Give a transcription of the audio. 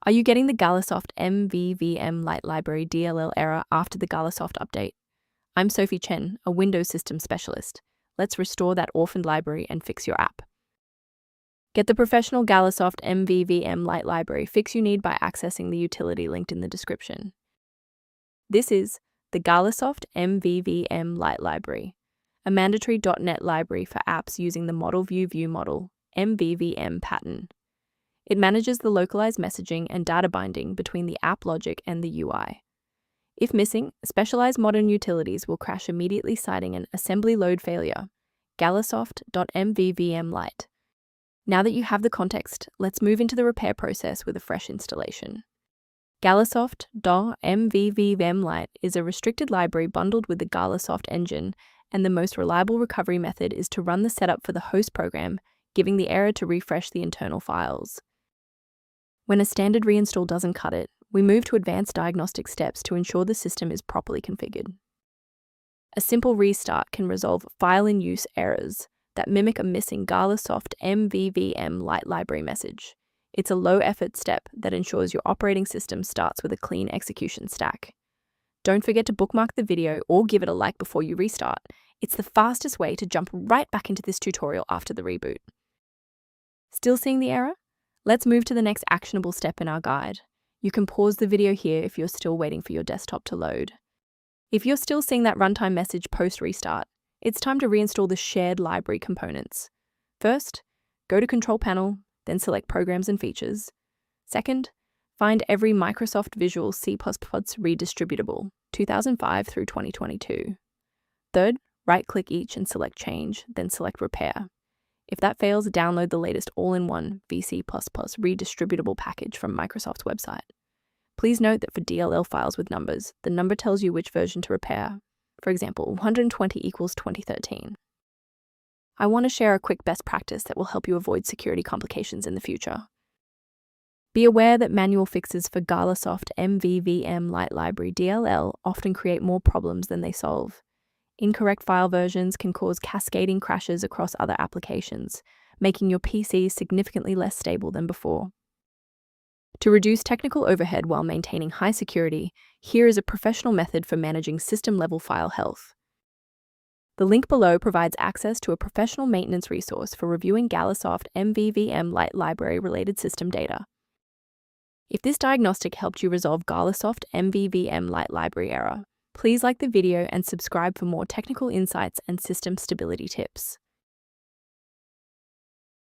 Are you getting the Galasoft MVVM Light Library DLL error after the Galasoft update? I'm Sophie Chen, a Windows system specialist. Let's restore that orphaned library and fix your app. Get the professional Galasoft MVVM Light Library fix you need by accessing the utility linked in the description. This is the Galasoft MVVM Light Library, a mandatory .NET library for apps using the Model View View Model MVVM pattern. It manages the localized messaging and data binding between the app logic and the UI. If missing, specialized modern utilities will crash immediately, citing an assembly load failure, Galasoft.mvvm Light. Now that you have the context, let's move into the repair process with a fresh installation. Galasoft.mvvm Light is a restricted library bundled with the Galasoft engine, and the most reliable recovery method is to run the setup for the host program, giving the error to refresh the internal files. When a standard reinstall doesn't cut it, we move to advanced diagnostic steps to ensure the system is properly configured. A simple restart can resolve file-in-use errors that mimic a missing Galasoft MVVM Light Library message. It's a low-effort step that ensures your operating system starts with a clean execution stack. Don't forget to bookmark the video or give it a like before you restart. It's the fastest way to jump right back into this tutorial after the reboot. Still seeing the error? Let's move to the next actionable step in our guide. You can pause the video here if you're still waiting for your desktop to load. If you're still seeing that runtime message post-restart, it's time to reinstall the shared library components. First, go to Control Panel, then select Programs and Features. Second, find every Microsoft Visual C++ redistributable, 2005 through 2022. Third, right-click each and select Change, then select Repair. If that fails, download the latest all-in-one VC++ redistributable package from Microsoft's website. Please note that for DLL files with numbers, the number tells you which version to repair. For example, 120 equals 2013. I want to share a quick best practice that will help you avoid security complications in the future. Be aware that manual fixes for Galasoft MVVM Light Library DLL often create more problems than they solve. Incorrect file versions can cause cascading crashes across other applications, making your PC significantly less stable than before. To reduce technical overhead while maintaining high security, here is a professional method for managing system-level file health. The link below provides access to a professional maintenance resource for reviewing Galasoft MVVM Light Library-related system data. If this diagnostic helped you resolve Galasoft MVVM Light Library error, please like the video and subscribe for more technical insights and system stability tips.